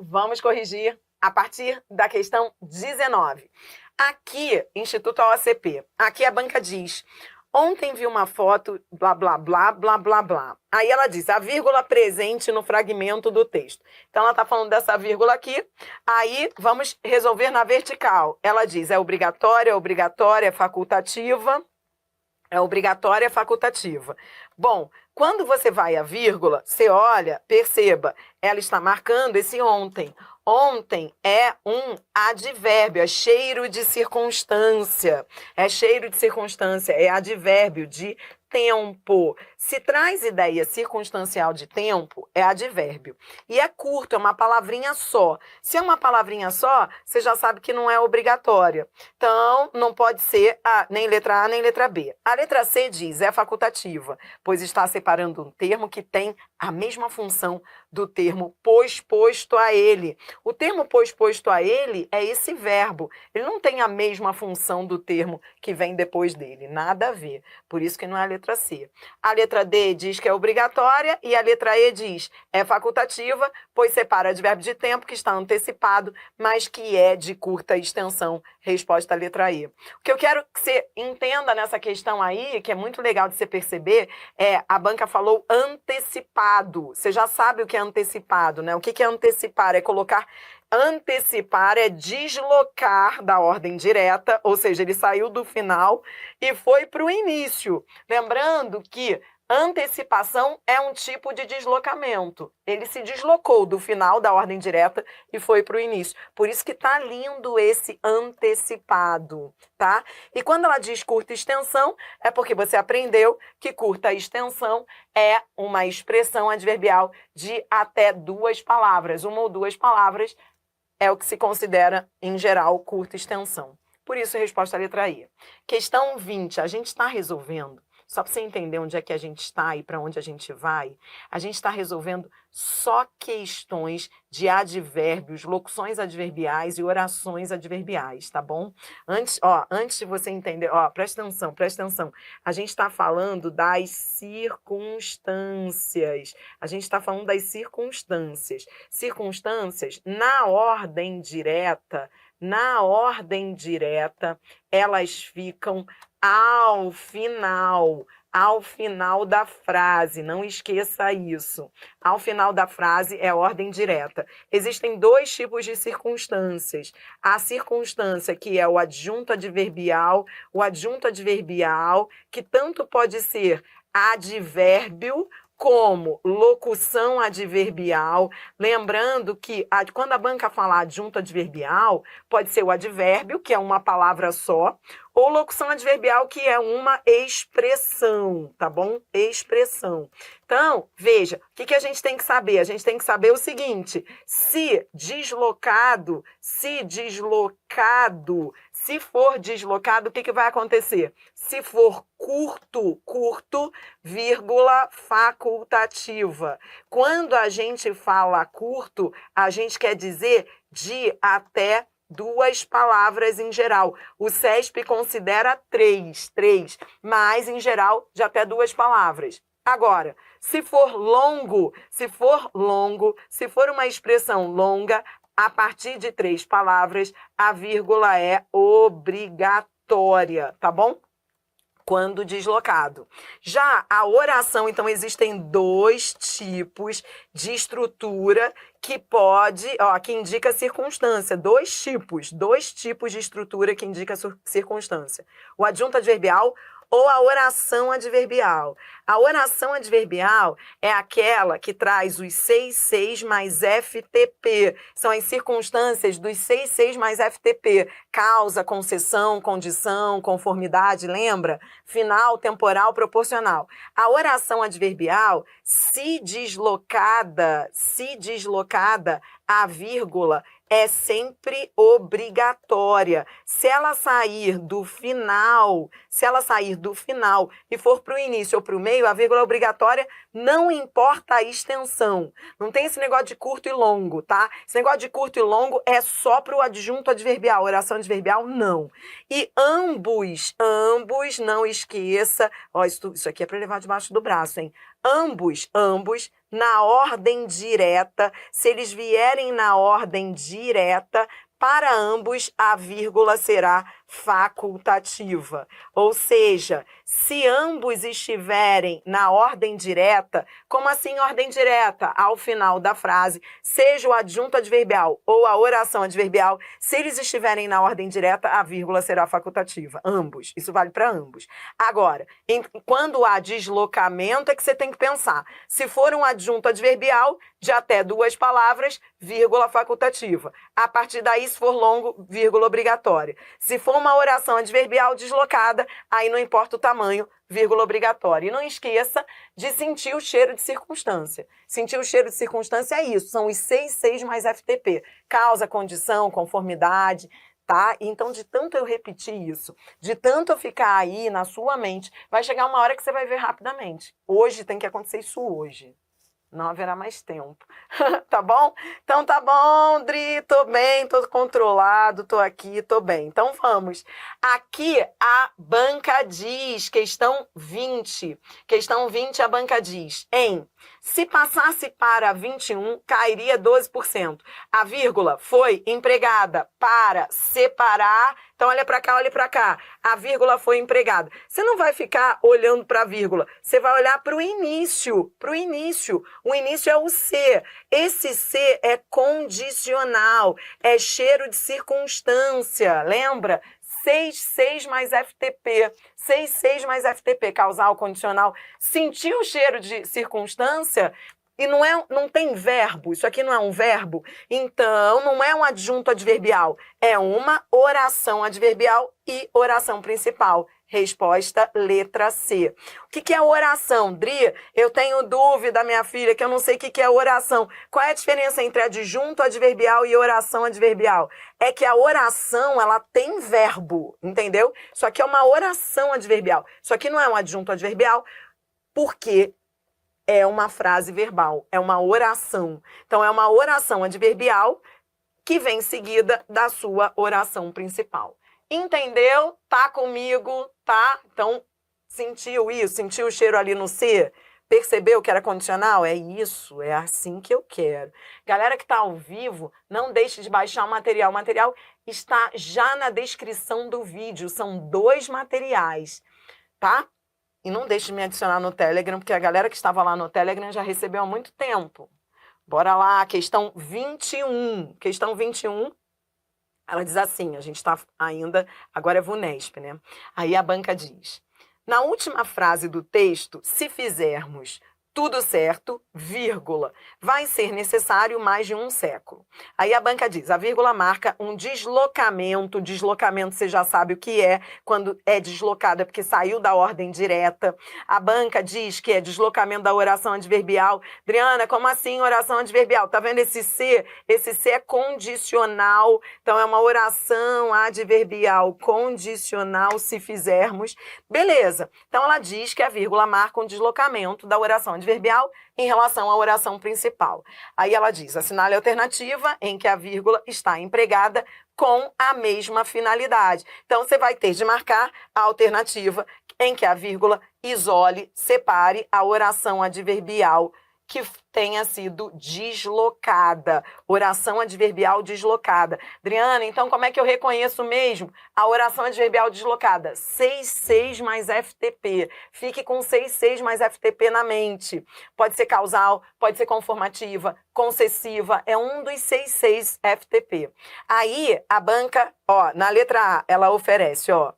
Vamos corrigir a partir da questão 19. Aqui, Instituto OACP, aqui a banca diz: ontem vi uma foto, blá, blá, blá, blá, blá, blá. Aí ela diz, a vírgula presente no fragmento do texto. Então, ela está falando dessa vírgula aqui. Aí, vamos resolver na vertical. Ela diz, é obrigatória, é facultativa. É obrigatória, é facultativa. Bom, quando você vai à vírgula, você olha, perceba, ela está marcando esse ontem. Ontem é um advérbio, é cheiro de circunstância. É cheiro de circunstância, é advérbio de tempo. Se traz ideia circunstancial de tempo, é advérbio. E é curto, é uma palavrinha só. Se é uma palavrinha só, você já sabe que não é obrigatória. Então, não pode ser nem letra A, nem letra B. A letra C diz, é facultativa, pois está separando um termo que tem a mesma função do termo posto a ele. O termo posto a ele é esse verbo. Ele não tem a mesma função do termo que vem depois dele. Nada a ver. Por isso que não é a letra C. A letra D diz que é obrigatória e a letra E diz é facultativa, pois separa advérbio de tempo que está antecipado, mas que é de curta extensão. Resposta à letra E. O que eu quero que você entenda nessa questão aí, que é muito legal de você perceber, é a banca falou antecipado. Você já sabe o que é antecipado, né? O que é antecipar? É colocar... Antecipar é deslocar da ordem direta, ou seja, ele saiu do final e foi para o início. Lembrando que antecipação é um tipo de deslocamento. Ele se deslocou do final da ordem direta e foi para o início. Por isso que tá lindo esse antecipado, tá? E quando ela diz curta extensão, é porque você aprendeu que curta extensão é uma expressão adverbial de até 2 palavras. Uma ou 2 palavras é o que se considera, em geral, curta extensão. Por isso, a resposta à letra I. Questão 20. A gente está resolvendo, só para você entender onde é que a gente está e para onde a gente vai, a gente está resolvendo só questões de advérbios, locuções adverbiais e orações adverbiais, tá bom? Antes de você entender, presta atenção. A gente está falando das circunstâncias. Circunstâncias, na ordem direta, elas ficam ao final da frase, não esqueça isso. Ao final da frase é ordem direta. Existem 2 tipos de circunstâncias. A circunstância que é o adjunto adverbial, que tanto pode ser advérbio como locução adverbial. Lembrando que quando a banca fala adjunto adverbial, pode ser o advérbio, que é uma palavra só, ou locução adverbial, que é uma expressão, tá bom? Expressão. Então, veja, o que a gente tem que saber? A gente tem que saber o seguinte: se for deslocado, o que vai acontecer? Se for curto, vírgula, facultativa. Quando a gente fala curto, a gente quer dizer de até 2 palavras em geral. O CESP considera 3, mas em geral de até 2 palavras. Agora, se for uma expressão longa, a partir de 3 palavras, a vírgula é obrigatória, tá bom? Quando deslocado. Já a oração, então, existem 2 tipos de estrutura que que indica circunstância. 2 tipos de estrutura que indica circunstância. O adjunto adverbial ou a oração adverbial. A oração adverbial é aquela que traz os 6 mais FTP. São as circunstâncias dos 6 mais FTP. Causa, concessão, condição, conformidade, lembra? Final, temporal, proporcional. A oração adverbial, se deslocada, a vírgula é sempre obrigatória. Se ela sair do final e for para o início ou para o meio, a vírgula é obrigatória, não importa a extensão. Não tem esse negócio de curto e longo, tá? Esse negócio de curto e longo é só para o adjunto adverbial, oração adverbial, não. E ambos, não esqueça, isso aqui é para levar debaixo do braço, hein? Ambos, na ordem direta, se eles vierem na ordem direta, para ambos a vírgula será facultativa. Ou seja, se ambos estiverem na ordem direta, como assim ordem direta? Ao final da frase, seja o adjunto adverbial ou a oração adverbial, se eles estiverem na ordem direta, a vírgula será facultativa. Ambos. Isso vale para ambos. Agora, quando há deslocamento, é que você tem que pensar. Se for um adjunto adverbial de até 2 palavras, vírgula facultativa. A partir daí, se for longo, vírgula obrigatória. Se for uma oração adverbial deslocada, aí não importa o tamanho, vírgula obrigatória. E não esqueça de sentir o cheiro de circunstância. Sentir o cheiro de circunstância é isso, são os 6 mais FTP. Causa, condição, conformidade, tá? Então, de tanto eu repetir isso, de tanto eu ficar aí na sua mente, vai chegar uma hora que você vai ver rapidamente. Hoje tem que acontecer isso hoje. Não haverá mais tempo. Tá bom? Então tá bom, Dri, tô bem, tô controlado, tô aqui, tô bem. Então vamos. Aqui a banca diz, questão 20. Questão 20, a banca diz, se passasse para 21, cairia 12%. A vírgula foi empregada para separar. Então, olha para cá, olha para cá. A vírgula foi empregada. Você não vai ficar olhando para a vírgula. Você vai olhar para o início. Para o início. O início é o C. Esse C é condicional. É cheiro de circunstância. Lembra? 6 mais FTP. 6 mais FTP. Causal, condicional. Sentiu o cheiro de circunstância? E não tem verbo, isso aqui não é um verbo, então não é um adjunto adverbial, é uma oração adverbial e oração principal. Resposta, letra C. O que é oração? Dri, eu tenho dúvida, minha filha, que eu não sei o que é oração. Qual é a diferença entre adjunto adverbial e oração adverbial? É que a oração, ela tem verbo, entendeu? Isso aqui é uma oração adverbial. Isso aqui não é um adjunto adverbial, porque é uma frase verbal, é uma oração. Então, é uma oração adverbial que vem seguida da sua oração principal. Entendeu? Tá comigo? Tá? Então, sentiu isso? Sentiu o cheiro ali no C? Percebeu que era condicional? É isso, é assim que eu quero. Galera que está ao vivo, não deixe de baixar o material. O material está já na descrição do vídeo. São 2 materiais, tá? E não deixe de me adicionar no Telegram, porque a galera que estava lá no Telegram já recebeu há muito tempo. Bora lá, questão 21. Questão 21, ela diz assim, a gente está ainda, agora é VUNESP, né? Aí a banca diz, na última frase do texto, se fizermos tudo certo, vírgula, vai ser necessário mais de 1 século. Aí a banca diz, a vírgula marca um deslocamento. Deslocamento, você já sabe o que é, quando é deslocado é porque saiu da ordem direta. A banca diz que é deslocamento da oração adverbial. Adriana, como assim oração adverbial? Tá vendo esse C? Esse C é condicional, então é uma oração adverbial condicional, se fizermos. Beleza, então ela diz que a vírgula marca um deslocamento da oração adverbial em relação à oração principal. Aí ela diz, assinale a alternativa em que a vírgula está empregada com a mesma finalidade. Então, você vai ter de marcar a alternativa em que a vírgula isole, separe a oração adverbial que tenha sido deslocada. Oração adverbial deslocada. Adriana, então como é que eu reconheço mesmo a oração adverbial deslocada? 6 mais FTP. Fique com 6 mais FTP na mente. Pode ser causal, pode ser conformativa, concessiva. É um dos 6 FTP. Aí, a banca, ó, na letra A, ela oferece, ó.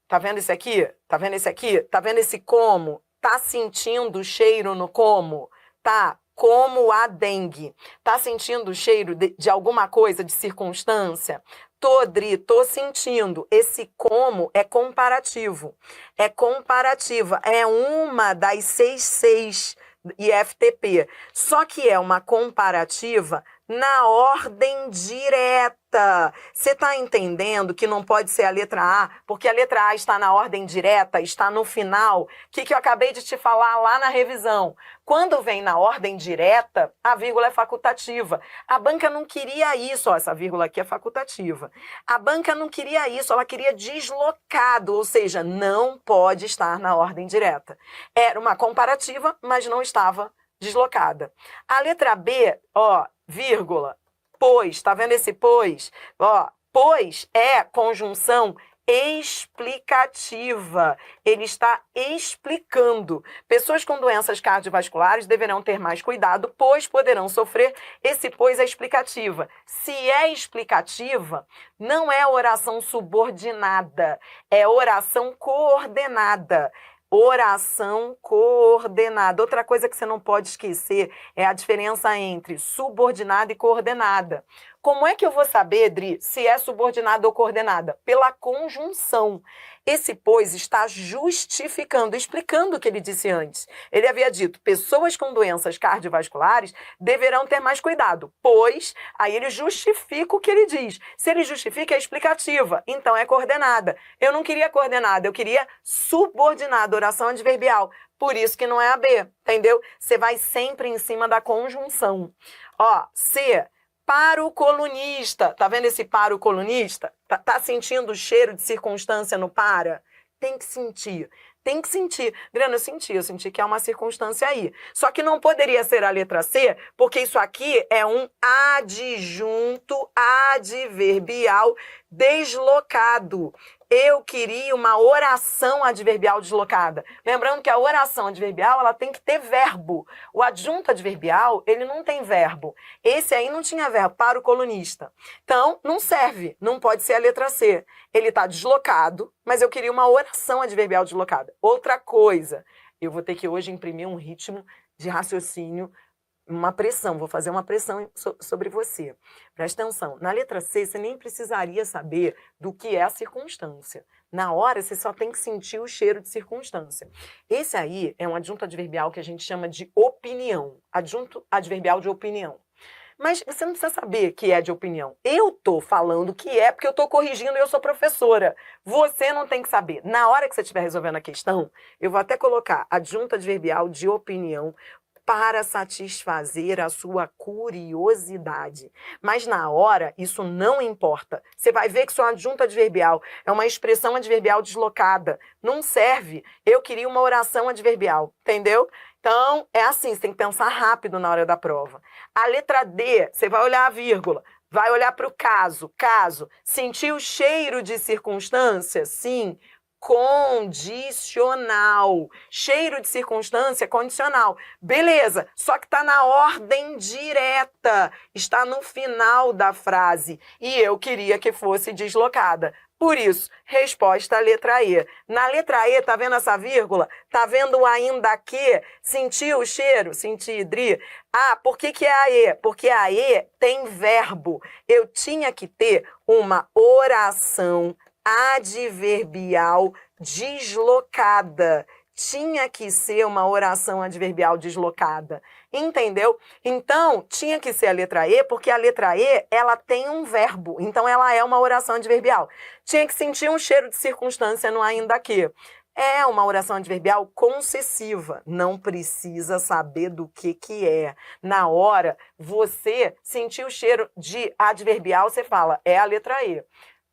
Tá vendo isso aqui? Tá vendo esse aqui? Tá vendo esse como? Tá sentindo o cheiro no como? Tá como a dengue. Tá sentindo o cheiro de alguma coisa, de circunstância? Tô, Dri, tô sentindo. Esse como é comparativo. É comparativa. É uma das 6 e FTP. Só que é uma comparativa na ordem direta. Você está entendendo que não pode ser a letra A, porque a letra A está na ordem direta, está no final? O que eu acabei de te falar lá na revisão? Quando vem na ordem direta, a vírgula é facultativa. A banca não queria isso, ó, essa vírgula aqui é facultativa. A banca não queria isso, ela queria deslocado, ou seja, não pode estar na ordem direta. Era uma comparativa, mas não estava deslocada. A letra B, ó, vírgula, pois, tá vendo esse pois? Ó, pois é conjunção explicativa. Ele está explicando. Pessoas com doenças cardiovasculares deverão ter mais cuidado, pois poderão sofrer. Esse pois é explicativa. Se é explicativa, não é oração subordinada, é oração coordenada. Oração coordenada. Outra coisa que você não pode esquecer é a diferença entre subordinada e coordenada. Como é que eu vou saber, Dri, se é subordinada ou coordenada? Pela conjunção. Esse pois está justificando, explicando o que ele disse antes. Ele havia dito, pessoas com doenças cardiovasculares deverão ter mais cuidado, pois, aí ele justifica o que ele diz. Se ele justifica, é explicativa, então é coordenada. Eu não queria coordenada, eu queria subordinada, oração adverbial. Por isso que não é a B, entendeu? Você vai sempre em cima da conjunção. Ó, C, para o colunista. Tá vendo esse para o colunista? Tá sentindo o cheiro de circunstância no para? Tem que sentir. Tem que sentir. Adriana, eu senti que há uma circunstância aí. Só que não poderia ser a letra C, porque isso aqui é um adjunto adverbial deslocado. Eu queria uma oração adverbial deslocada. Lembrando que a oração adverbial, ela tem que ter verbo. O adjunto adverbial, ele não tem verbo. Esse aí não tinha verbo, para o colunista. Então, não serve, não pode ser a letra C. Ele está deslocado, mas eu queria uma oração adverbial deslocada. Outra coisa, eu vou ter que hoje imprimir um ritmo de raciocínio, uma pressão, vou fazer uma pressão sobre você. Presta atenção, na letra C você nem precisaria saber do que é a circunstância. Na hora você só tem que sentir o cheiro de circunstância. Esse aí é um adjunto adverbial que a gente chama de opinião, adjunto adverbial de opinião. Mas você não precisa saber que é de opinião. Eu tô falando que é porque eu tô corrigindo e eu sou professora. Você não tem que saber. Na hora que você estiver resolvendo a questão, eu vou até colocar adjunto adverbial de opinião para satisfazer a sua curiosidade. Mas na hora, isso não importa. Você vai ver que seu adjunto adverbial é uma expressão adverbial deslocada. Não serve. Eu queria uma oração adverbial, entendeu? Então, é assim, você tem que pensar rápido na hora da prova. A letra D, você vai olhar a vírgula, vai olhar para o caso. Caso, sentiu o cheiro de circunstância? Sim. Condicional. Cheiro de circunstância condicional. Beleza, só que está na ordem direta. Está no final da frase. E eu queria que fosse deslocada. Por isso, resposta letra E. Na letra E, tá vendo essa vírgula? Tá vendo o ainda que? Sentiu o cheiro? Senti, Dri. Ah, por que é a E? Porque a E tem verbo. Eu tinha que ter uma oração adverbial deslocada. Tinha que ser uma oração adverbial deslocada. Entendeu? Então, tinha que ser a letra E, porque a letra E, ela tem um verbo. Então, ela é uma oração adverbial. Tinha que sentir um cheiro de circunstância no ainda que. É uma oração adverbial concessiva. Não precisa saber do que é. Na hora, você sentiu o cheiro de adverbial, você fala, é a letra E.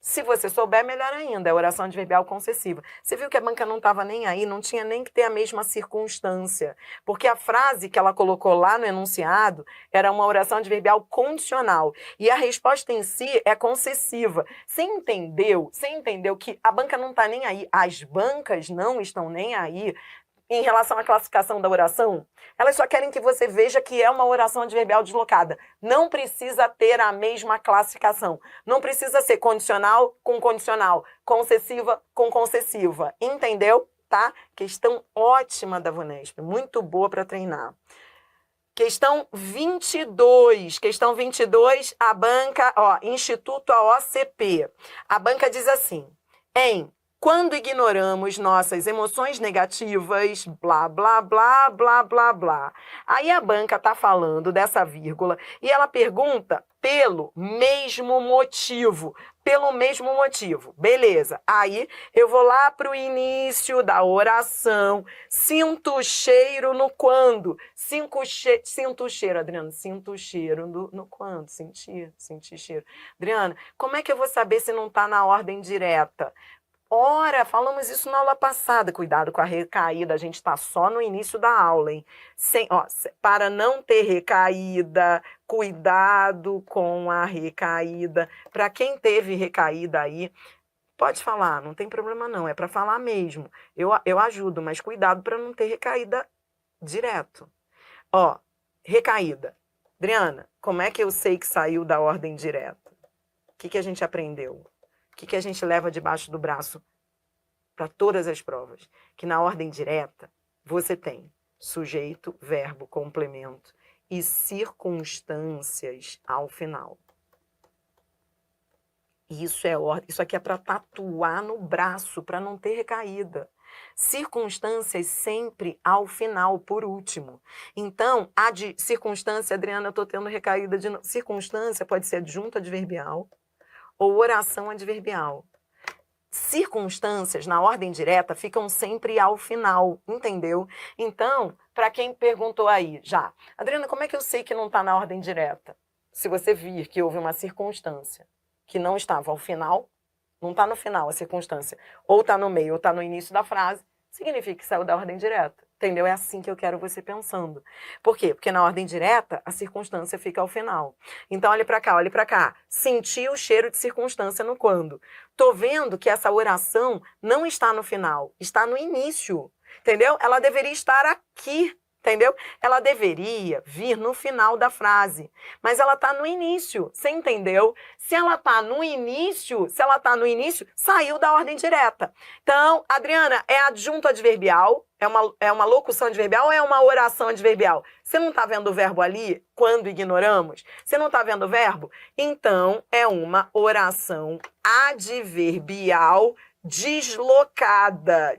Se você souber, melhor ainda, é oração adverbial concessiva. Você viu que a banca não estava nem aí, não tinha nem que ter a mesma circunstância. Porque a frase que ela colocou lá no enunciado era uma oração adverbial condicional. E a resposta em si é concessiva. Você entendeu? Você entendeu que a banca não está nem aí, as bancas não estão nem aí em relação à classificação da oração? Elas só querem que você veja que é uma oração adverbial deslocada. Não precisa ter a mesma classificação. Não precisa ser condicional com condicional, concessiva com concessiva. Entendeu? Tá? Questão ótima da VUNESP, muito boa para treinar. Questão 22. Questão 22, a banca, ó, Instituto AOCP. A banca diz assim: em Quando ignoramos nossas emoções negativas, blá, blá, blá, blá, blá, blá. Aí a banca está falando dessa vírgula e ela pergunta pelo mesmo motivo. Pelo mesmo motivo. Beleza. Aí eu vou lá para o início da oração. Sinto o cheiro no quando. Sinto o cheiro, Adriana. Sinto o cheiro no quando. Sentir cheiro. Adriana, como é que eu vou saber se não está na ordem direta? Ora, falamos isso na aula passada. Cuidado com a recaída, a gente está só no início da aula, hein? Para não ter recaída, cuidado com a recaída. Para quem teve recaída aí, pode falar, não tem problema não, é para falar mesmo. Eu ajudo, mas cuidado para não ter recaída direto. Ó, recaída. Adriana, como é que eu sei que saiu da ordem direta? O que a gente aprendeu? O que a gente leva debaixo do braço para todas as provas? Que na ordem direta você tem sujeito, verbo, complemento e circunstâncias ao final. Isso é ordem, isso aqui é para tatuar no braço, para não ter recaída. Circunstâncias sempre ao final, por último. Então, a de circunstância, Adriana, eu estou tendo recaída de novo. Circunstância pode ser adjunto adverbial ou oração adverbial. Circunstâncias, na ordem direta, ficam sempre ao final, entendeu? Então, para quem perguntou aí já, Adriana, como é que eu sei que não está na ordem direta? Se você vir que houve uma circunstância que não estava ao final, não está no final a circunstância, ou está no meio ou está no início da frase, significa que saiu da ordem direta. Entendeu? É assim que eu quero você pensando. Por quê? Porque na ordem direta, a circunstância fica ao final. Então, olhe para cá, olhe para cá. Senti o cheiro de circunstância no quando. Tô vendo que essa oração não está no final, está no início. Entendeu? Ela deveria estar aqui. Entendeu? Ela deveria vir no final da frase, mas ela está no início, você entendeu? Se ela está no início, saiu da ordem direta. Então, Adriana, é adjunto adverbial? É uma locução adverbial ou é uma oração adverbial? Você não está vendo o verbo ali, quando ignoramos? Você não está vendo o verbo? Então, é uma oração adverbial deslocada.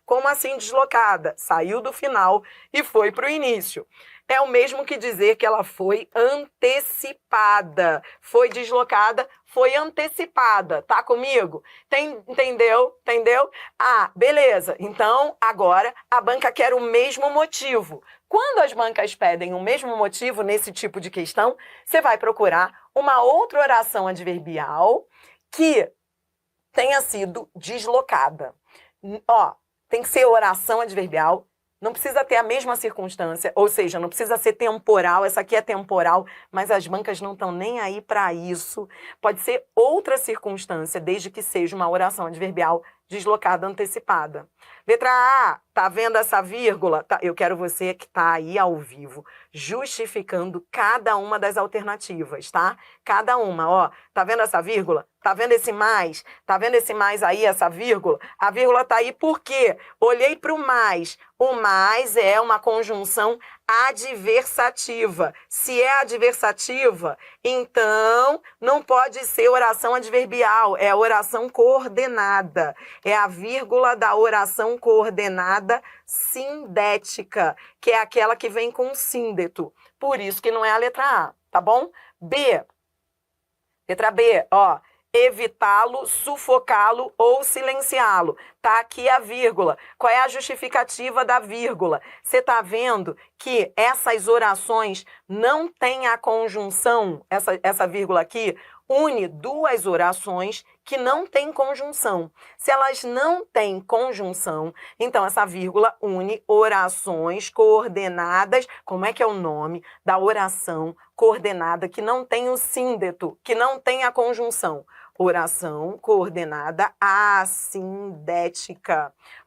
Como assim deslocada? Saiu do final e foi para o início. É o mesmo que dizer que ela foi antecipada. Foi deslocada, foi antecipada. Tá comigo? Entendeu? Ah, beleza. Então, agora, a banca quer o mesmo motivo. Quando as bancas pedem o mesmo motivo nesse tipo de questão, você vai procurar uma outra oração adverbial que tenha sido deslocada. Ó, tem que ser oração adverbial, não precisa ter a mesma circunstância, ou seja, não precisa ser temporal, essa aqui é temporal, mas as bancas não estão nem aí para isso. Pode ser outra circunstância, desde que seja uma oração adverbial deslocada, antecipada. Letra A, tá vendo essa vírgula? Tá, eu quero você que tá aí ao vivo, justificando cada uma das alternativas, tá? Cada uma, ó, tá vendo essa vírgula? Tá vendo esse mais? Tá vendo esse mais aí, essa vírgula? A vírgula tá aí por quê? Olhei para o mais. O mais é uma conjunção adversativa. Se é adversativa, então não pode ser oração adverbial, é oração coordenada. É a vírgula da oração coordenada sindética, que é aquela que vem com síndeto. Por isso que não é a letra A, tá bom? B. Letra B, ó. Evitá-lo, sufocá-lo ou silenciá-lo. Tá aqui a vírgula. Qual é a justificativa da vírgula? Você tá vendo que essas orações não têm a conjunção, essa vírgula aqui, une duas orações que não têm conjunção. Se elas não têm conjunção, então essa vírgula une orações coordenadas. Como é que é o nome da oração coordenada que não tem o síndeto, que não tem a conjunção? Oração coordenada assindética.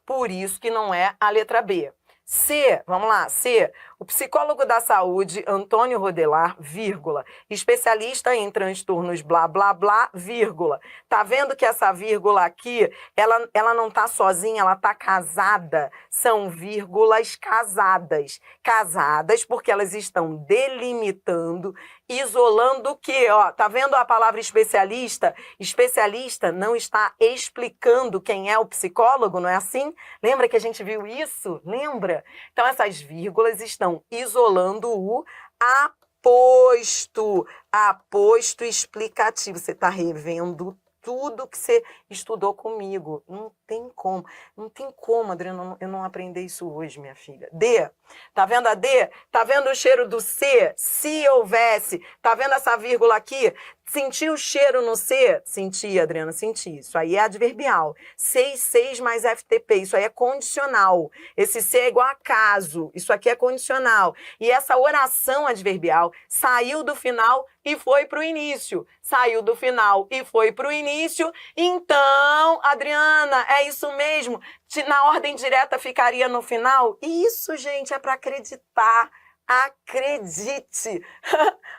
Por isso que não é a letra B. C, vamos lá, C, o psicólogo da saúde, Antônio Rodelar, vírgula, especialista em transtornos, blá, blá, blá, vírgula. Tá vendo que essa vírgula aqui, ela não tá sozinha, ela tá casada. São vírgulas casadas. Casadas porque elas estão delimitando, isolando o quê? Ó, tá vendo a palavra especialista? Especialista não está explicando quem é o psicólogo, não é assim? Lembra que a gente viu isso? Lembra? Então, essas vírgulas estão isolando o aposto explicativo. Você está revendo tudo que você estudou comigo. Não tem como, Adriana, eu não aprendi isso hoje, minha filha. D, tá vendo a D? Tá vendo o cheiro do C? Se houvesse. Tá vendo essa vírgula aqui? Senti o cheiro no C? Senti, Adriana, senti. Isso aí é adverbial. 6 mais FTP, isso aí é condicional. Esse C é igual a caso, isso aqui é condicional. E essa oração adverbial saiu do final e foi para o início. Saiu do final e foi para o início. Então, Adriana, é isso mesmo? Na ordem direta ficaria no final? Isso, gente, é para acreditar. Acredite.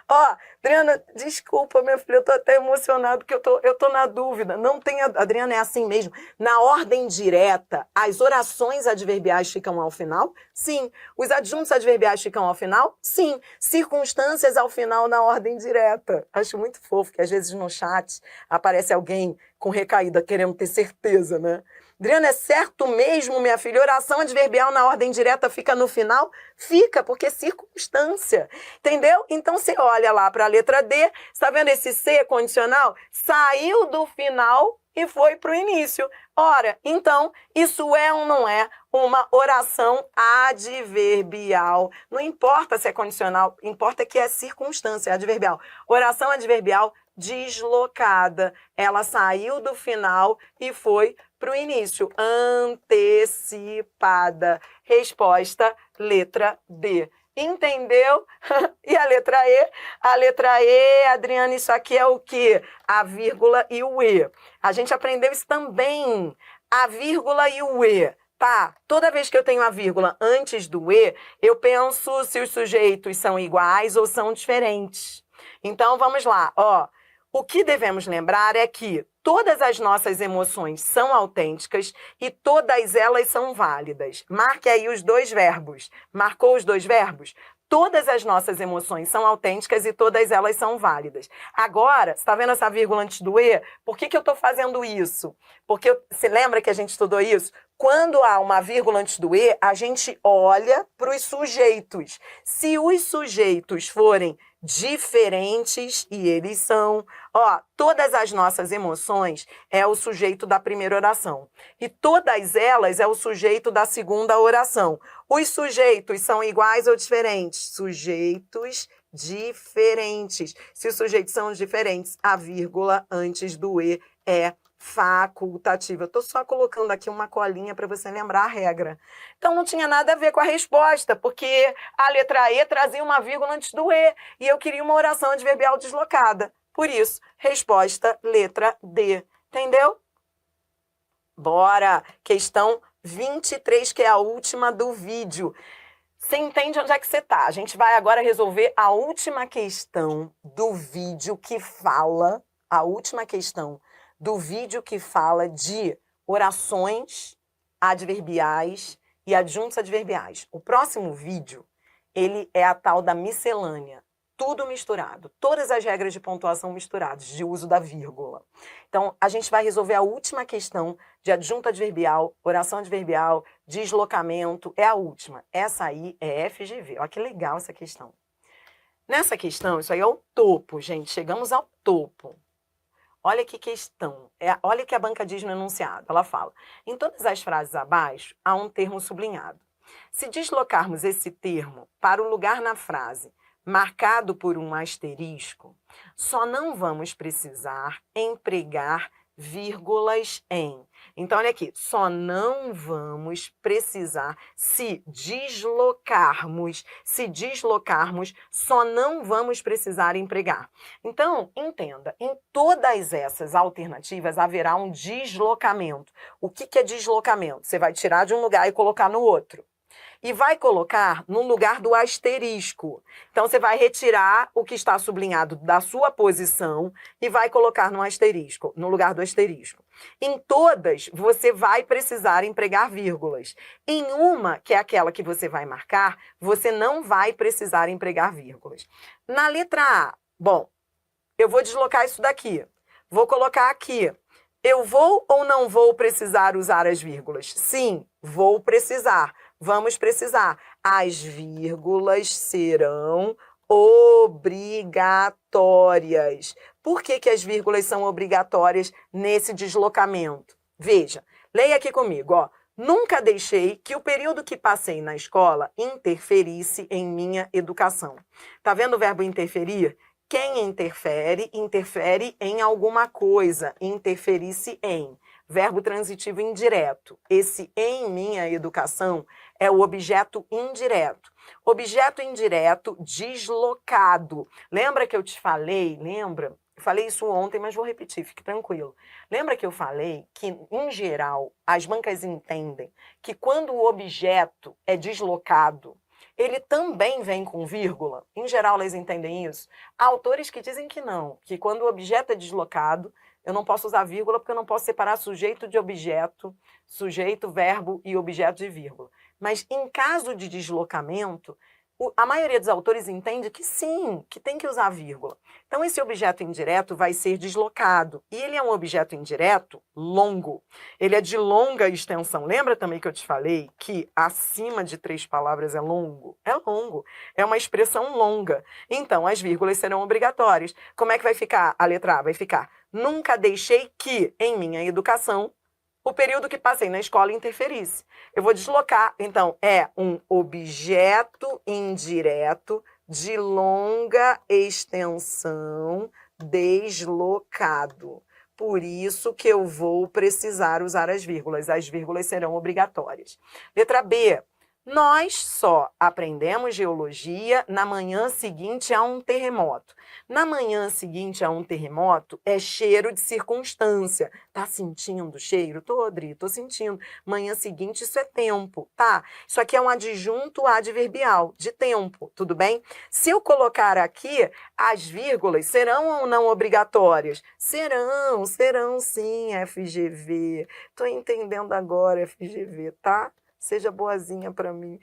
Ó, Adriana, desculpa, minha filha, eu tô até emocionado porque eu tô na dúvida. Não tem, Adriana, é assim mesmo. Na ordem direta, as orações adverbiais ficam ao final? Sim. Os adjuntos adverbiais ficam ao final? Sim. Circunstâncias ao final na ordem direta. Acho muito fofo que às vezes no chat aparece alguém com recaída querendo ter certeza, né? Adriana, é certo mesmo, minha filha? Oração adverbial na ordem direta fica no final? Fica, porque é circunstância. Entendeu? Então, você olha lá para a letra D, está vendo esse C condicional? Saiu do final e foi para o início. Ora, então, isso é ou não é uma oração adverbial? Não importa se é condicional, importa que é circunstância adverbial. Oração adverbial deslocada. Ela saiu do final e foi para o início. Antecipada. Resposta, letra D. Entendeu? E a letra E? A letra E, Adriana, isso aqui é o quê? A vírgula e o E. A gente aprendeu isso também. A vírgula e o E. Tá? Toda vez que eu tenho a vírgula antes do E, eu penso se os sujeitos são iguais ou são diferentes. Então, vamos lá. Ó, o que devemos lembrar é que todas as nossas emoções são autênticas e todas elas são válidas. Marque aí os dois verbos. Marcou os dois verbos? Todas as nossas emoções são autênticas e todas elas são válidas. Agora, você está vendo essa vírgula antes do E? Por que eu estou fazendo isso? Porque você lembra que a gente estudou isso? Quando há uma vírgula antes do E, a gente olha para os sujeitos. Se os sujeitos forem diferentes, e eles são, ó, todas as nossas emoções é o sujeito da primeira oração. E todas elas é o sujeito da segunda oração. Os sujeitos são iguais ou diferentes? Sujeitos diferentes. Se os sujeitos são diferentes, a vírgula antes do E é facultativa. Eu estou só colocando aqui uma colinha para você lembrar a regra. Então, não tinha nada a ver com a resposta, porque a letra E trazia uma vírgula antes do E, e eu queria uma oração adverbial deslocada. Por isso, resposta, letra D. Entendeu? Bora! Questão 23, que é a última do vídeo. Você entende onde é que você está? A gente vai agora resolver a última questão do vídeo que fala, de orações adverbiais e adjuntos adverbiais. O próximo vídeo, ele é a tal da miscelânea. Tudo misturado. Todas as regras de pontuação misturadas, de uso da vírgula. Então, a gente vai resolver a última questão de adjunto adverbial, oração adverbial, deslocamento. É a última. Essa aí é FGV. Olha que legal essa questão. Nessa questão, isso aí é o topo, gente. Chegamos ao topo. Olha que questão. Olha que a banca diz no enunciado. Ela fala: em todas as frases abaixo, há um termo sublinhado. Se deslocarmos esse termo para o lugar na frase marcado por um asterisco, só não vamos precisar empregar vírgulas em. Então, olha aqui, só não vamos precisar se deslocarmos, só não vamos precisar empregar. Então, entenda, em todas essas alternativas haverá um deslocamento. O que é deslocamento? Você vai tirar de um lugar e colocar no outro. e vai colocar no lugar do asterisco. Então, você vai retirar o que está sublinhado da sua posição e vai colocar no asterisco, no lugar do asterisco. Em todas, você vai precisar empregar vírgulas. Em uma, que é aquela que você vai marcar, você não vai precisar empregar vírgulas. Na letra A, bom, eu vou deslocar isso daqui. Vou colocar aqui. Eu vou ou não vou precisar usar as vírgulas? Sim, vou precisar. Vamos precisar. As vírgulas serão obrigatórias. Por que as vírgulas são obrigatórias nesse deslocamento? Veja, leia aqui comigo, ó. Nunca deixei que o período que passei na escola interferisse em minha educação. Tá vendo o verbo interferir? Quem interfere, interfere em alguma coisa. Interferisse em. Verbo transitivo indireto. Esse em minha educação é o objeto indireto. Objeto indireto deslocado. Lembra que eu te falei? Lembra? Eu falei isso ontem, mas vou repetir, fique tranquilo. Lembra que eu falei que, em geral, as bancas entendem que quando o objeto é deslocado, ele também vem com vírgula. Em geral, eles entendem isso. Há autores que dizem que não, que quando o objeto é deslocado, eu não posso usar vírgula porque eu não posso separar sujeito de objeto, sujeito, verbo e objeto de vírgula. Mas em caso de deslocamento, a maioria dos autores entende que sim, que tem que usar vírgula. Então, esse objeto indireto vai ser deslocado. E ele é um objeto indireto longo. Ele é de longa extensão. Lembra também que eu te falei que acima de 3 palavras é longo? É longo. É uma expressão longa. Então, as vírgulas serão obrigatórias. Como é que vai ficar a letra A? Vai ficar: nunca deixei que, em minha educação, o período que passei na escola interferisse. Eu vou deslocar. Então, é um objeto indireto de longa extensão deslocado. Por isso que eu vou precisar usar as vírgulas. As vírgulas serão obrigatórias. Letra B. Nós só aprendemos geologia na manhã seguinte a um terremoto. Na manhã seguinte a um terremoto é cheiro de circunstância. Tá sentindo cheiro? Tô, Adri, tô sentindo. Manhã seguinte, isso é tempo, tá? Isso aqui é um adjunto adverbial, de tempo, tudo bem? Se eu colocar aqui, as vírgulas serão ou não obrigatórias? Serão sim, FGV. Tô entendendo agora, FGV, tá? Seja boazinha para mim.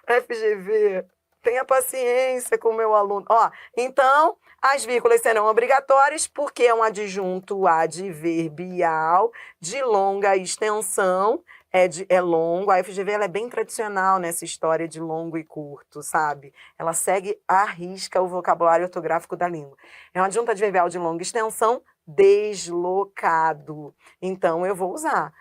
FGV, tenha paciência com o meu aluno. Ó, então, as vírgulas serão obrigatórias porque é um adjunto adverbial de longa extensão. É longo. A FGV ela é bem tradicional nessa história de longo e curto, sabe? Ela segue à risca o vocabulário ortográfico da língua. É um adjunto adverbial de longa extensão deslocado. Então, eu vou usar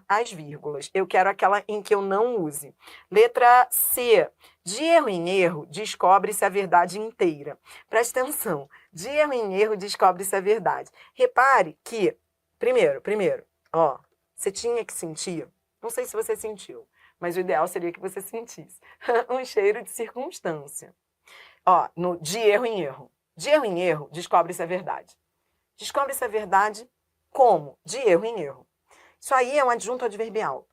as vírgulas. Eu quero aquela em que eu não use. Letra C. De erro em erro, descobre-se a verdade inteira. Presta atenção. De erro em erro, descobre-se a verdade. Repare que, primeiro, ó, você tinha que sentir, não sei se você sentiu, mas o ideal seria que você sentisse, um cheiro de circunstância. Ó, de erro em erro. De erro em erro, descobre-se a verdade. Descobre-se a verdade como? De erro em erro. Isso aí é um adjunto adverbial,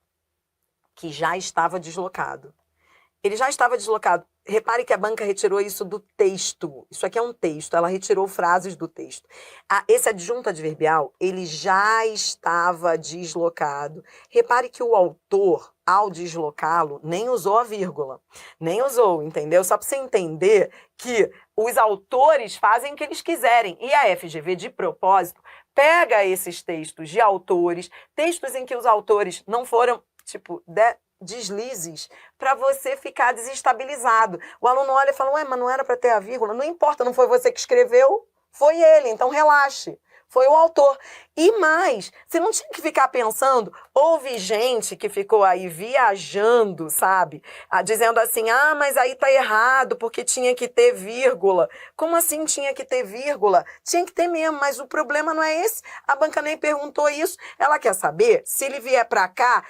que já estava deslocado. Ele já estava deslocado. Repare que a banca retirou isso do texto. Isso aqui é um texto, ela retirou frases do texto. Esse adjunto adverbial, ele já estava deslocado. Repare que o autor, ao deslocá-lo, nem usou a vírgula. Nem usou, entendeu? Só para você entender que os autores fazem o que eles quiserem. E a FGV, de propósito, pega esses textos de autores, textos em que os autores não foram, deslizes, para você ficar desestabilizado. O aluno olha e fala, ué, mas não era para ter a vírgula? Não importa, não foi você que escreveu, foi ele, então relaxe. Foi o autor. E mais, você não tinha que ficar pensando, houve gente que ficou aí viajando, sabe? Dizendo assim, mas aí tá errado, porque tinha que ter vírgula. Como assim tinha que ter vírgula? Tinha que ter mesmo, mas o problema não é esse. A banca nem perguntou isso. Ela quer saber, se ele vier para cá,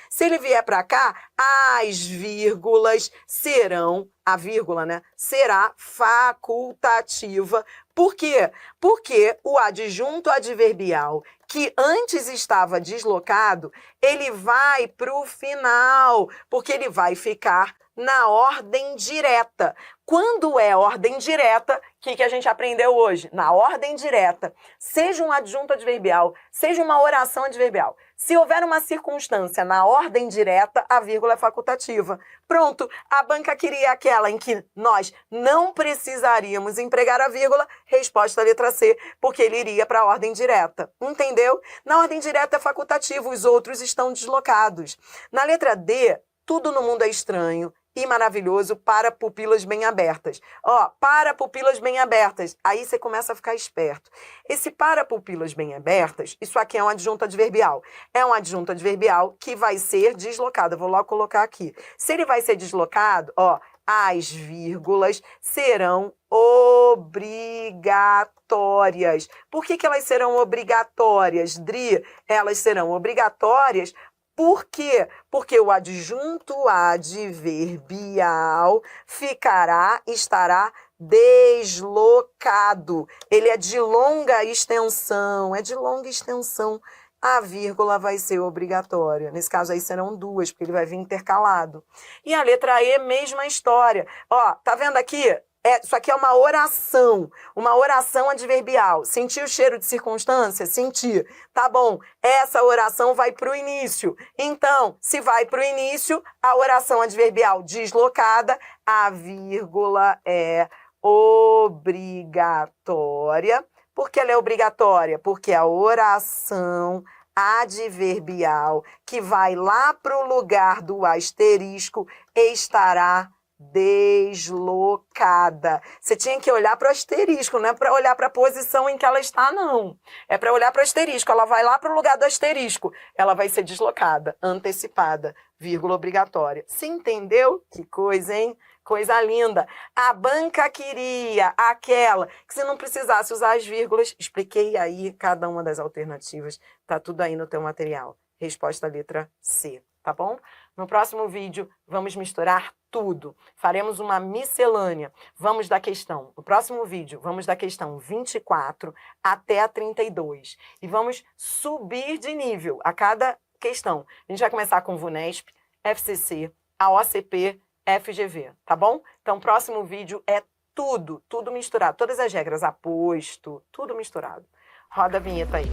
as vírgulas serão, a vírgula, né, será facultativa. Por quê? Porque o adjunto adverbial que antes estava deslocado, ele vai para o final, porque ele vai ficar na ordem direta. Quando é ordem direta, o que a gente aprendeu hoje? Na ordem direta, seja um adjunto adverbial, seja uma oração adverbial, se houver uma circunstância na ordem direta, a vírgula é facultativa. Pronto, a banca queria aquela em que nós não precisaríamos empregar a vírgula, resposta letra C, porque ele iria para a ordem direta. Entendeu? Na ordem direta é facultativo, os outros estão deslocados. Na letra D, tudo no mundo é estranho e maravilhoso para pupilas bem abertas. Ó, para pupilas bem abertas. Aí você começa a ficar esperto. Esse para pupilas bem abertas, isso aqui é um adjunto adverbial. É um adjunto adverbial que vai ser deslocado. Eu vou logo colocar aqui. Se ele vai ser deslocado, ó, as vírgulas serão obrigatórias. Por que elas serão obrigatórias, Dri? Elas serão obrigatórias. Por quê? Porque o adjunto adverbial estará deslocado. Ele é de longa extensão, A vírgula vai ser obrigatória. Nesse caso aí serão duas, porque ele vai vir intercalado. E a letra E, mesma história. Ó, tá vendo aqui? Isso aqui é uma oração adverbial. Senti o cheiro de circunstância? Senti. Tá bom, essa oração vai para o início. Então, se vai para o início, a oração adverbial deslocada, a vírgula é obrigatória. Por que ela é obrigatória? Porque a oração adverbial que vai lá para o lugar do asterisco estará deslocada. Você tinha que olhar para o asterisco, não é para olhar para a posição em que ela está, não. É para olhar para o asterisco. Ela vai lá para o lugar do asterisco. Ela vai ser deslocada, antecipada, vírgula obrigatória. Se entendeu? Que coisa, hein? Coisa linda. A banca queria aquela que se não precisasse usar as vírgulas. Expliquei aí cada uma das alternativas. Tá tudo aí no teu material. Resposta letra C, tá bom? No próximo vídeo, vamos misturar tudo. Faremos uma miscelânea. Vamos da questão, no próximo vídeo, vamos da questão 24 até a 32. E vamos subir de nível a cada questão. A gente vai começar com VUNESP, FCC, a OCP, FGV, tá bom? Então, o próximo vídeo é tudo misturado. Todas as regras, aposto, tudo misturado. Roda a vinheta aí.